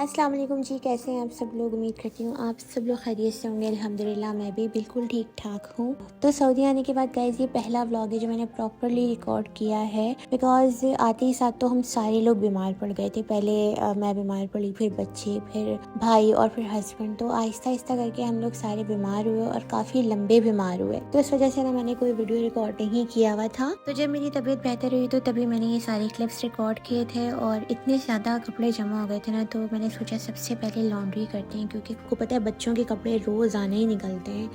अस्सलाम वालेकुम जी, कैसे हैं आप सब लोग। उम्मीद करती हूँ आप सब लोग खैरियत से होंगे। अल्हम्दुलिल्लाह मैं भी बिल्कुल ठीक ठाक हूँ। तो सऊदी आने के बाद गाइस ये पहला व्लॉग है जो मैंने प्रॉपरली रिकॉर्ड किया है, बिकॉज आते ही साथ तो हम सारे लोग बीमार पड़ गए थे। पहले मैं बीमार पड़ी, फिर बच्चे, फिर भाई और फिर हस्बैंड। तो आहिस्ता आहिस्ता करके हम लोग सारे बीमार हुए और काफ़ी लंबे बीमार हुए। तो इस वजह से ना मैंने कोई वीडियो रिकॉर्ड नहीं किया हुआ था। तो जब मेरी तबीयत बेहतर हुई तो तभी मैंने ये सारे क्लिप्स रिकॉर्ड किए थे और इतने ज़्यादा कपड़े जमा हो गए थे ना, तो मैंने सोचा सबसे पहले लॉन्ड्री करते हैं, क्योंकि आपको पता है बच्चों के कपड़े रोज़ आने ही निकलते हैं।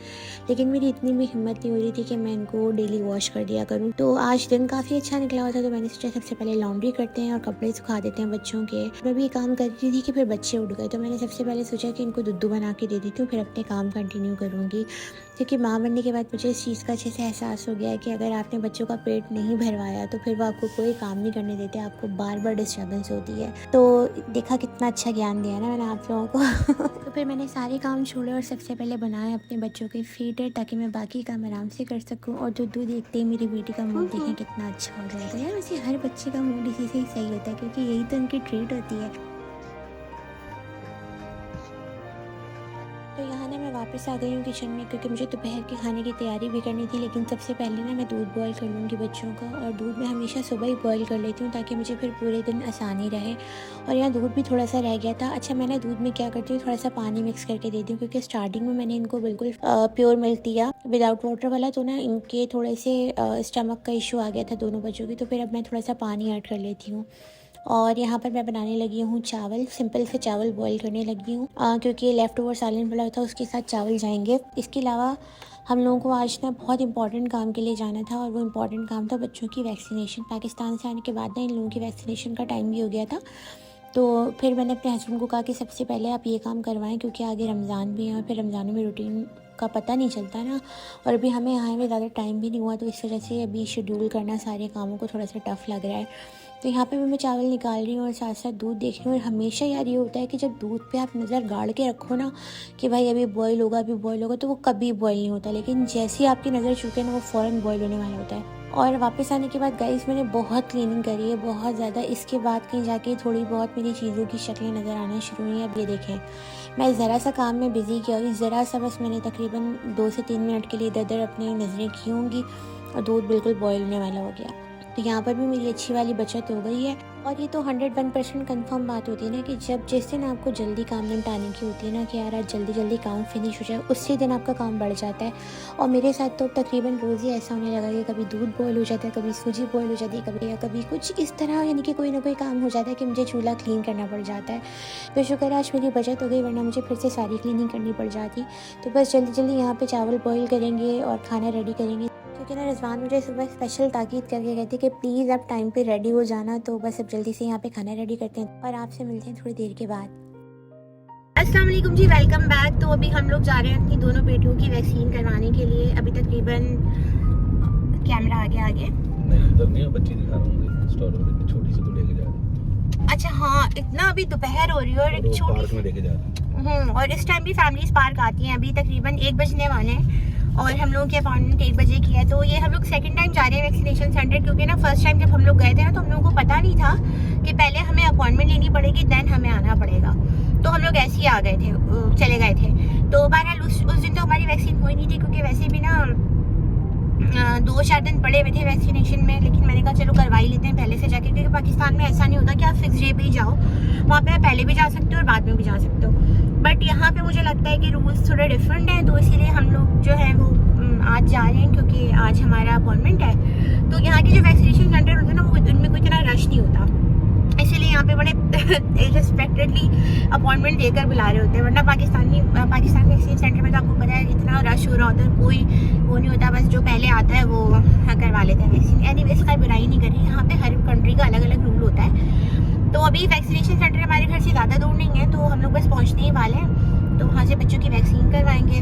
लेकिन मेरी इतनी भी हिम्मत नहीं हो रही थी कि मैं इनको डेली वॉश कर दिया करूं। तो आज दिन काफ़ी अच्छा निकला हुआ था, तो मैंने सोचा सबसे पहले लॉन्ड्री करते हैं और कपड़े सुखा देते हैं बच्चों के। मैं भी काम कर रही थी कि फिर बच्चे उठ गए, तो मैंने सबसे पहले सोचा कि इनको दुद्धू बना के दे देती हूँ, फिर अपने काम कंटिन्यू करूँगी। क्योंकि माँ बनने के बाद मुझे इस चीज़ का अच्छे से एहसास हो गया है कि अगर आपने बच्चों का पेट नहीं भरवाया तो फिर वो आपको कोई काम नहीं करने देते, आपको बार बार डिस्टर्बेंस होती है। तो देखा कितना अच्छा ज्ञान दिया ना मैंने आप लोगों को। तो फिर मैंने सारे काम छोड़े और सबसे पहले बनाया अपने बच्चों के फीडर, ताकि मैं बाकी काम आराम से कर सकूँ। और दुद्धू देखते ही मेरी बेटी का मूड देखें कितना अच्छा हो जाएगा। यार वैसे हर बच्चे का मूड इसी से ही सही होता है, क्योंकि यही तो उनकी ट्रीट होती है। तो यहाँ ना मैं वापस आ गई हूँ किचन में, क्योंकि मुझे दोपहर के खाने की तैयारी भी करनी थी। लेकिन सबसे पहले ना मैं दूध बॉईल कर लूँगी बच्चों का, और दूध मैं हमेशा सुबह ही बॉईल कर लेती हूँ ताकि मुझे फिर पूरे दिन आसानी रहे। और यहाँ दूध भी थोड़ा सा रह गया था। अच्छा, मैं ना दूध में क्या करती हूँ, थोड़ा सा पानी मिक्स करके देती हूँ, क्योंकि स्टार्टिंग में मैंने इनको बिल्कुल प्योर मिल्क दिया विदाउट वाटर वाला, तो ना इनके थोड़े से स्टमक का इशू आ गया था दोनों बच्चों की। तो फिर अब मैं थोड़ा सा पानी ऐड कर लेती हूँ। और यहाँ पर मैं बनाने लगी हूँ चावल, सिंपल से चावल बॉईल करने लगी हूँ, क्योंकि लेफ़्ट ओवर सालन पड़ा था, उसके साथ चावल जाएंगे। इसके अलावा हम लोगों को आज ना बहुत इंपॉर्टेंट काम के लिए जाना था, और वो इम्पॉर्टेंट काम था बच्चों की वैक्सीनेशन। पाकिस्तान से आने के बाद ना इन लोगों की वैक्सीनेशन का टाइम भी हो गया था। तो फिर मैंने अपने हस्बैंड को कहा कि सबसे पहले आप ये काम करवाएं, क्योंकि आगे रमज़ान भी है और फिर रमज़ान में रूटीन का पता नहीं चलता ना, और अभी हमें यहाँ में ज़्यादा टाइम भी नहीं हुआ, तो इस वजह से अभी शेड्यूल करना सारे कामों को थोड़ा सा टफ़ लग रहा है। तो यहाँ पे मैं चावल निकाल रही हूँ और साथ साथ दूध देख रही हूँ। और हमेशा यार ये होता है कि जब दूध पे आप नज़र गाड़ के रखो ना कि भाई अभी बॉईल होगा अभी बॉईल होगा, तो वो कभी बॉईल नहीं होता। लेकिन जैसे ही आपकी नज़र चुके ना, वो फ़ौरन बॉईल होने वाला होता है। और वापस आने के बाद गाइस मैंने बहुत क्लीनिंग करी है, बहुत ज़्यादा। इसके बाद कहीं जाके थोड़ी बहुत मेरी चीज़ों की शक्लें नज़र आना शुरू हुई हैं। अब ये देखें, मैं ज़रा सा काम में बिज़ी किया हुई, ज़रा सा बस मैंने तकरीबन 2 से 3 मिनट के लिए इधर उधर अपनी नज़रें की होंगी और दूध बिल्कुल बॉईल होने वाला हो गया। तो यहाँ पर भी मेरी अच्छी वाली बचत हो गई है। और ये तो 101% कन्फर्म बात होती है ना कि जब जिस दिन आपको जल्दी काम निपटाने की होती है ना कि यार आज जल्दी जल्दी काम फिनिश हो जाए, उसी दिन आपका काम बढ़ जाता है। और मेरे साथ तो तकरीबन रोज़ ही ऐसा होने लगा कि कभी दूध बॉईल हो जाता है, कभी सूजी बॉईल हो जाती है, कभी कुछ इस तरह, यानी कि कोई ना कोई काम हो जाता है कि मुझे चूल्हा क्लीन करना पड़ जाता है। तो शुक्र आज मेरी बचत हो गई, वरना मुझे फिर से सारी क्लीनिंग करनी पड़ जाती। तो बस जल्दी जल्दी यहाँ पर चावल बॉईल करेंगे और खाना रेडी करेंगे, क्योंकि ना रिजवान मुझे सुबह स्पेशल ताकीद करके कहती कि प्लीज़ आप टाइम पे रेडी हो जाना। तो बस अब जल्दी से यहाँ पे खाना रेडी करते हैं और आपसे मिलते हैं थोड़ी देर के बाद। अस्सलाम वालेकुम जी, वेलकम बैक। तो अभी हम लोग जा रहे हैं अपनी दोनों बेटियों की वैक्सीन करवाने के लिए। अभी तकरीबन कैमरा आगे नहीं, उधर नहीं, बच्ची दिखा रहा हूँ स्टोर में, छोटी सी को लेके जा रहा हूँ। अच्छा हाँ, इतना अभी दोपहर हो रही है और एक छोटी पार्क में लेके जा रहा हूँ। और इस टाइम भी फैमिलीज पार्क आती हैं। अभी तकरीबन 1 बजने वाले हैं और हम लोगों की अपॉइंटमेंट 1 बजे की है। तो ये हम लोग सेकंड टाइम जा रहे हैं वैक्सीनेशन सेंटर, क्योंकि ना फर्स्ट टाइम जब हम लोग गए थे ना तो हम लोगों को पता नहीं था कि पहले हमें अपॉइंटमेंट लेनी पड़ेगी, देन हमें आना पड़ेगा। तो हम लोग ऐसे ही आ गए थे, चले गए थे। तो बहरहाल उस दिन तो हमारी वैक्सीन हुई नहीं थी, क्योंकि वैसे भी ना 2-4 दिन पड़े हुए थे वैक्सीनेशन में। लेकिन मैंने कहा चलो करवा ही लेते हैं पहले से जाके, क्योंकि पाकिस्तान में ऐसा नहीं होता कि आप फिक्स डे पे ही जाओ, वहाँ पे आप पहले भी जा सकते हो और बाद में भी जा सकते हो। बट यहाँ पे मुझे लगता है कि रूल्स थोड़े डिफरेंट हैं, तो इसीलिए हम लोग जो है वो आज जा रहे हैं, क्योंकि आज हमारा अपॉइंटमेंट है। तो यहाँ के जो वैक्सीनेशन सेंटर होते हैं ना, वो उनमें कोई इतना रश नहीं होता, इसीलिए यहाँ पे बड़े रिस्पेक्टेडली अपॉइंटमेंट देकर बुला रहे होते हैं। वरना पाकिस्तान वैक्सीन सेंटर में तो आपको पता है इतना रश हो रहा होता है, कोई वो नहीं होता, बस जो पहले आता है वो करवा लेते हैं वैक्सीन। एनीवेज कोई बुराई नहीं कर रही, यहाँ पे हर कंट्री का अलग अलग रूल होता है। तो अभी वैक्सीनेशन सेंटर हमारे घर से ज़्यादा दूर नहीं है, तो हम लोग बस पहुँचने ही वाले हैं। तो वहाँ से बच्चों की वैक्सीन करवाएंगे।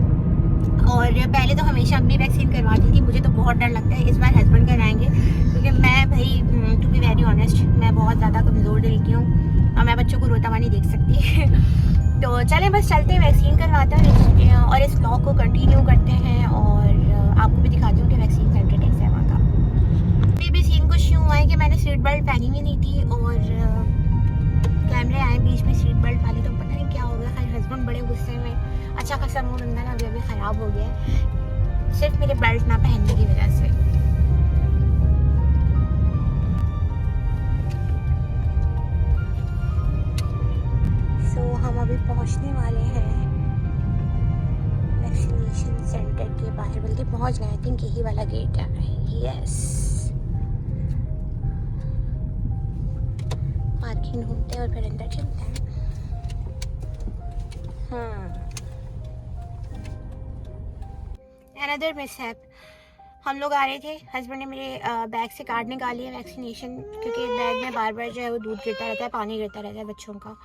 और पहले तो हमेशा अपनी वैक्सीन करवाती थी, मुझे तो बहुत डर लगता है। इस बार हस्बैंड कराएंगे, क्योंकि मैं भाई टू बी वेरी ऑनेस्ट मैं बहुत ज़्यादा कमज़ोर दिल की हूँ और मैं बच्चों को रोता हुआ नहीं देख सकती। तो चलें बस चलते हैं, वैक्सीन करवाते हैं और इस ब्लॉग को कंटिन्यू करते हैं और आपको भी दिखाती हूँ कि वैक्सीन सेंटर कैसे है वहाँ का। अभी भी सीन कुछ यूँ हुआ है कि मैंने सीट बेल्ट पहनी हुई नहीं थी और कैमरे आए बीच में सीट बेल्ट वाले, तो हस्बैंड बड़े गुस्से में। अच्छा खासा मूड उनका ना अभी अभी ख़राब हो गया है, सिर्फ मेरे बेल्ट ना पहनने की वजह से। सो हम अभी पहुंचने वाले हैं वैक्सीनेशन सेंटर के बाहर, बल्कि पहुंच गए। आई थिंक यही वाला गेट है। यस, पार्किंग घूमते हैं और फिर अंदर चलते हैं। अनदर मिसहैप, हम लोग आ रहे थे, हस्बैंड ने मेरे बैग से कार्ड निकाल लिया वैक्सीनेशन, क्योंकि बैग में बार बार जो है वो दूध गिरता रहता है, पानी गिरता रहता है बच्चों का,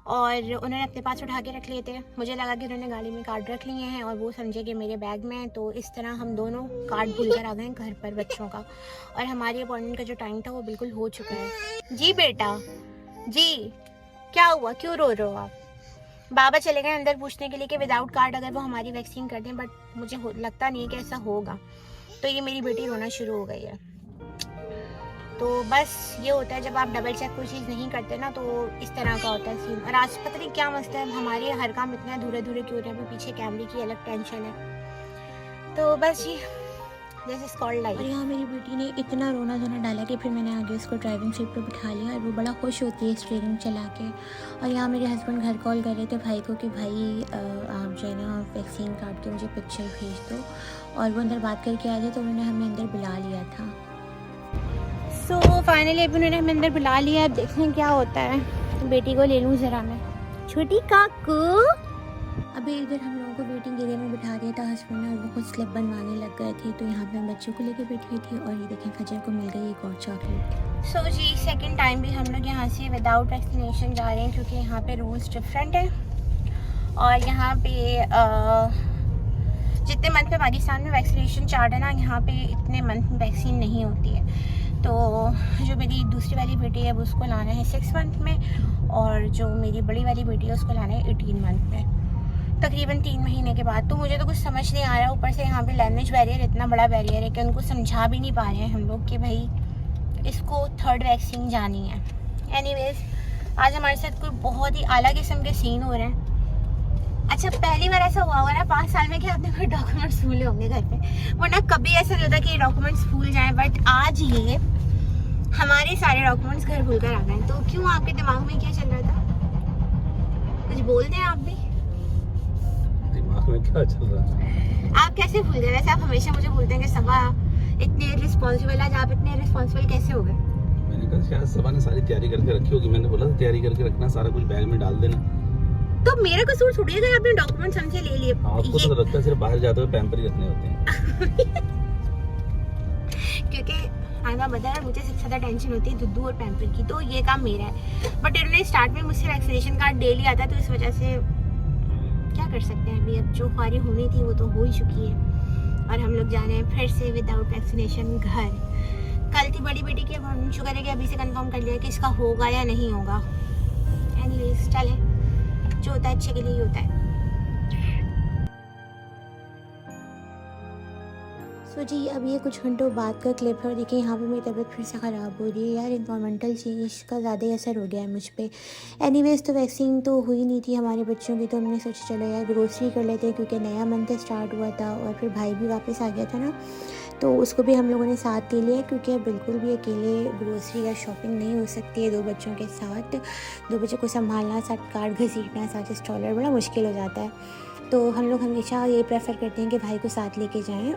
और उन्होंने अपने पास उठा के रख लिए थे। मुझे लगा कि उन्होंने गाड़ी में कार्ड रख लिए हैं और वो समझे कि मेरे बैग में है, तो इस तरह हम दोनों कार्ड भूल कर आ गए घर पर बच्चों का, और हमारी अपॉइंटमेंट का जो टाइम था वो बिल्कुल हो चुका है। जी बेटा जी, क्या हुआ, क्यों रो रहे हो आप? बाबा चले गए अंदर पूछने के लिए कि विदाउट कार्ड अगर वो हमारी वैक्सीन कर दें, बट मुझे लगता नहीं है कि ऐसा होगा। तो ये मेरी बेटी रोना शुरू हो गई है। तो बस ये होता है जब आप डबल चेक कोई चीज़ नहीं करते ना, तो इस तरह का होता है सीन। और आज पता नहीं क्या मसला है, हमारे हर काम इतने अधूरे अधूरे क्यों रहे हैं, अभी पीछे कैमरे की अलग टेंशन है। तो बस ये दिस इज कॉल्ड लाइफ। और यहाँ मेरी बेटी ने इतना रोना धोना डाला कि फिर मैंने आगे उसको ड्राइविंग सीट पर बिठा लिया, और वो बड़ा खुश होती है स्टीयरिंग चला के। और यहाँ मेरे हस्बैंड घर कॉल कर रहे थे भाई को कि भाई आप जो है ना वैक्सीन कार्ड के मुझे पिक्चर भेज दो, और वो अंदर बात करके आ जाए, तो उन्होंने हमें अंदर बुला लिया था। सो फाइनली अभी उन्होंने हमें अंदर बुला लिया। अब देखते हैं क्या होता है। बेटी को ले लूँ ज़रा मैं, छोटी काकू। अभी इधर हम लोगों को वेटिंग एरिया में बिठा दिया था हस्बैंड ने, और वो कुछ स्लिप बनवाने लग गए थे, तो यहाँ पे हम बच्चों को लेके बैठी थी। और ये देखें फजर को मिल गई एक और चॉकलेट। सो जी सेकंड टाइम भी हम लोग यहाँ से विदाउट वैक्सीनेशन जा रहे हैं, क्योंकि यहाँ पे रूल्स डिफरेंट है। और यहाँ पे जितने मंथ में पाकिस्तान में वैक्सीनेशन चार्ट है ना, यहाँ पे इतने मंथ में वैक्सीन नहीं होती है। तो जो मेरी दूसरी वाली बेटी है वो उसको लाना है 6 मंथ में, और जो मेरी बड़ी वाली बेटी है उसको लाना है 18 मंथ में, तकरीबन 3 महीने के बाद। तो मुझे तो कुछ समझ नहीं आ रहा। ऊपर से यहाँ पे लैंग्वेज बैरियर इतना बड़ा बैरियर है कि उनको समझा भी नहीं पा रहे हैं हम लोग कि भाई इसको 3rd वैक्सीन जानी है। एनीवेज, आज हमारे साथ कोई बहुत ही आला किस्म के सीन हो रहे हैं। अच्छा, पहली बार ऐसा हुआ होगा ना 5 साल में कि आपने कोई डॉक्यूमेंट्स भूले होंगे घर पे, वरना कभी ऐसा नहीं होता कि डॉक्यूमेंट्स भूल जाएं। बट आज ये हमारे सारे डॉक्यूमेंट्स घर भूल कर आ गए। तो क्यों, आपके दिमाग में क्या चल रहा था? कुछ बोल दें आप भी। दिमाग में क्या चल रहा है? आप कैसे भूल गए? वैसे आप हमेशा मुझे बोलते हैं कि सबा इतने रिस्पॉन्सिबल, आज आप इतने रिस्पॉन्सिबल कैसे हो गए? मैंने कहा शायद सबा ने सारी तैयारी करके रखी होगी। मैंने बोला था तैयारी करके रखना, सारा कुछ बैग में डाल देना। तो मेरा कसूर थोड़ी है अगर आपने डॉक्यूमेंट्स हमसे ले लिए। आपको तो लगता है सिर्फ बाहर जाते हुए पैम्पर ही रखने होते हैं। क्योंकि आना बता है, मुझे सबसे ज़्यादा टेंशन होती है दुद्धू और पैम्पर की, तो ये काम मेरा है। बट इन्होंने स्टार्ट में मुझसे वैक्सीनेशन कार्ड ले लिया था, तो इस वजह से क्या कर सकते हैं। अभी अब जो ख्वारी होनी थी वो तो हो ही चुकी है, और हम लोग जा रहे हैं फिर से विदाउट वैक्सीनेशन घर। कल थी बड़ी बेटी की, अब हम शुक्र है कि अभी से कंफर्म कर लिया कि इसका होगा या नहीं होगा। एनीवेज चले, जो होता है अच्छे के लिए ही होता है। सो जी अब ये कुछ घंटों बाद का क्लिप है, और देखिए यहाँ पे मेरी तबीयत फिर से ख़राब हो रही है यार। इन्वायरमेंटल चेंज का ज़्यादा ही असर हो गया है मुझ पे। एनीवेज, तो वैक्सीन तो हुई नहीं थी हमारे बच्चों की, तो हमने सोचा चलो यार ग्रोसरी कर लेते हैं, क्योंकि नया मंथ स्टार्ट हुआ था, और फिर भाई भी वापस आ गया था ना, तो उसको भी हम लोगों ने साथ ले लिया, क्योंकि अब बिल्कुल भी अकेले ग्रोसरी या शॉपिंग नहीं हो सकती है 2 बच्चों के साथ। 2 बच्चों को संभालना, साथ कार्ड घसीटना, साथ स्ट्रॉलर, बड़ा मुश्किल हो जाता है। तो हम लोग हमेशा ये प्रेफर करते हैं कि भाई को साथ लेके जाएं।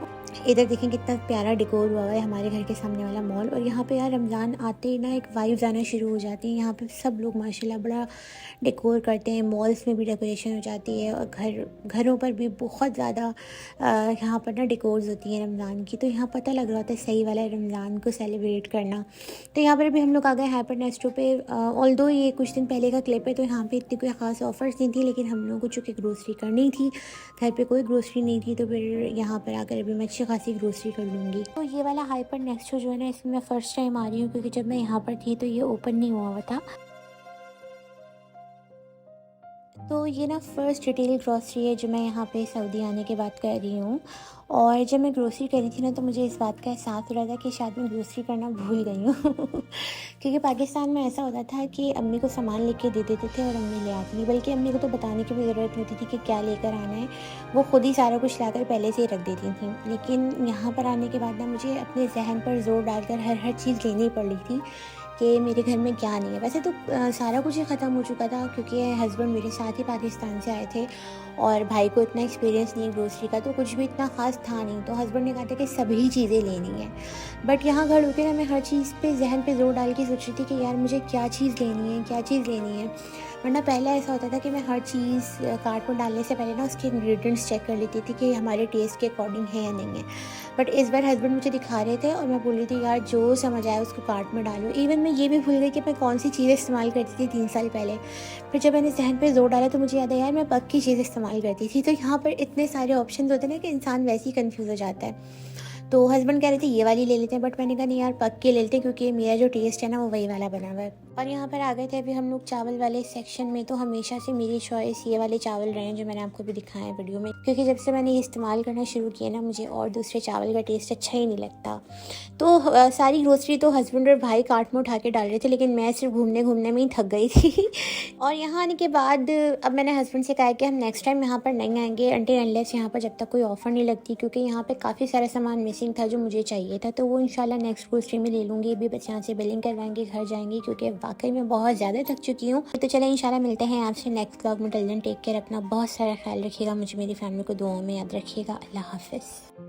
इधर देखें कितना प्यारा डेकोर हुआ है हमारे घर के सामने वाला मॉल, और यहाँ पे यार रमज़ान आते ही ना एक वाइब्स आना शुरू हो जाती है। यहाँ पे सब लोग माशाल्लाह बड़ा डेकोर करते हैं, मॉल्स में भी डेकोरेशन हो जाती है, और घरों पर भी बहुत ज़्यादा यहाँ पर ना डेकोर्स होती हैं रमज़ान की। तो यहाँ पता लग रहा होता है सही वाला रमज़ान को सेलिब्रेट करना। तो यहाँ पर भी हम लोग आ गए हाइपर नेस्टो पे। ऑल्दो ये कुछ दिन पहले का क्लिप है, तो यहाँ पर इतनी कोई ख़ास ऑफर्स नहीं थी, लेकिन हम लोगों को चूँकि ग्रोसरी करनी थी, घर पे कोई ग्रोसरी नहीं थी, तो फिर यहाँ पर आकर अभी मैं अच्छी खासी ग्रोसरी कर लूँगी। तो ये वाला हाइपर नेस्टो जो है ना, इसमें मैं फ़र्स्ट टाइम आ रही हूँ, क्योंकि जब मैं यहाँ पर थी तो ये ओपन नहीं हुआ था। तो ये ना फ़र्स्ट रिटेल ग्रॉसरी है जो मैं यहाँ पे सऊदी आने के बाद कर रही हूँ। और जब मैं ग्रोसरी कर रही थी ना, तो मुझे इस बात का एहसास हो रहा था कि शायद मैं ग्रोसरी करना भूल गई हूँ। क्योंकि पाकिस्तान में ऐसा होता था कि अम्मी को सामान लिख के दे देते थे और अम्मी ले आती थी, बल्कि अम्मी को तो बताने की भी ज़रूरत नहीं होती थी कि क्या लेकर आना है। वो खुद ही सारा कुछ लाकर पहले से ही रख देती थी। लेकिन यहाँ पर आने के बाद ना मुझे अपने जहन पर ज़ोर डालकर हर चीज़ लेनी पड़ रही थी कि मेरे घर में क्या नहीं है। वैसे तो सारा कुछ ही ख़त्म हो चुका था, क्योंकि हस्बैंड मेरे साथ ही पाकिस्तान से आए थे और भाई को इतना एक्सपीरियंस नहीं है ग्रोसरी का, तो कुछ भी इतना ख़ास था नहीं। तो हस्बैंड ने कहा था कि सभी चीज़ें लेनी है। बट यहाँ घर होकर ना मैं हर चीज़ पे जहन पे ज़ोर डाल के सोच रही थी कि यार मुझे क्या चीज़ लेनी है, क्या चीज़ लेनी है। वरना पहले ऐसा होता था कि मैं हर चीज़ कार्ट में डालने से पहले ना उसके इंग्रेडिएंट्स चेक कर लेती थी कि हमारे टेस्ट के अकॉर्डिंग है या नहीं है। बट इस बार हस्बैंड मुझे दिखा रहे थे और मैं बोल रही थी यार जो समझ आया उसको कार्ट में डालो। इवन मैं ये भी भूल गई कि मैं कौन सी चीज़ें इस्तेमाल करती थी 3 साल पहले। फिर जब मैंने जहन पे ज़ोर डाला तो मुझे याद आया यार मैं पक की चीज़ इस्तेमाल करती थी। तो यहाँ पर इतने सारे ऑप्शन होते हैं ना कि इंसान वैसे ही कन्फ्यूज़ हो जाता है। तो हस्बैंड कह रहे थे ये वाली ले लेते हैं, बट मैंने कहा नहीं यार पक के ले लेते हैं, क्योंकि मेरा जो टेस्ट है ना वो वही वाला बना हुआ है। और यहाँ पर आ गए थे अभी हम लोग चावल वाले सेक्शन में। तो हमेशा से मेरी चॉइस ये वाले चावल रहे हैं जो मैंने आपको भी दिखाया है वीडियो में, क्योंकि जब से मैंने ये इस्तेमाल करना शुरू किया ना मुझे और दूसरे चावल का टेस्ट अच्छा ही नहीं लगता। तो सारी ग्रोसरी तो हस्बैंड और भाई कार्ट में उठा के डाल रहे थे, लेकिन मैं सिर्फ घूमने घूमने में ही थक गई थी। और यहाँ आने के बाद अब मैंने हस्बैंड से कहा कि हम नेक्स्ट टाइम यहाँ पर नहीं आएंगे अनटिल अनलेस यहाँ पर जब तक कोई ऑफ़र नहीं लगती, क्योंकि यहाँ पे काफ़ी सारा सामान मिसिंग था जो मुझे चाहिए था। तो वो इंशाल्लाह नेक्स्ट ग्रोसरी में ले लूँगी। अभी बस यहाँ से बिलिंग करवाएंगे, घर जाएंगे, क्योंकि वाकई में बहुत ज़्यादा थक चुकी हूँ। तो चले इंशाल्लाह मिलते हैं आपसे नेक्स्ट व्लॉग में। टिल देन टेक केयर, अपना बहुत सारा ख्याल रखिएगा, मुझे मेरी फैमिली को दुआओं में याद रखिएगा। अल्लाह हाफिज़।